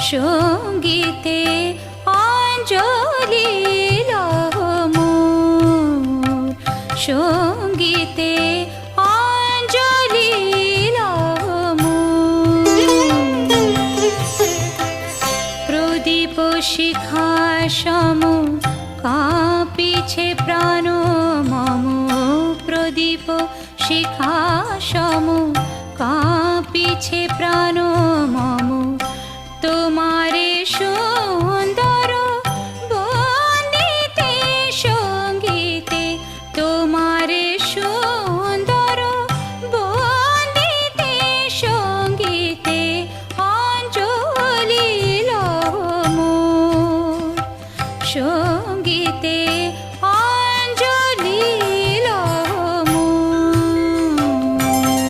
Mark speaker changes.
Speaker 1: সঙ্গীতে অঞ্জলি লহ মোর, সঙ্গীতে অঞ্জলি লহ মোর। প্রদীপ শিখা সম কাঁপিছে প্রাণ মম, প্রদীপ শিখা সম কাঁপিছে প্রাণ মম।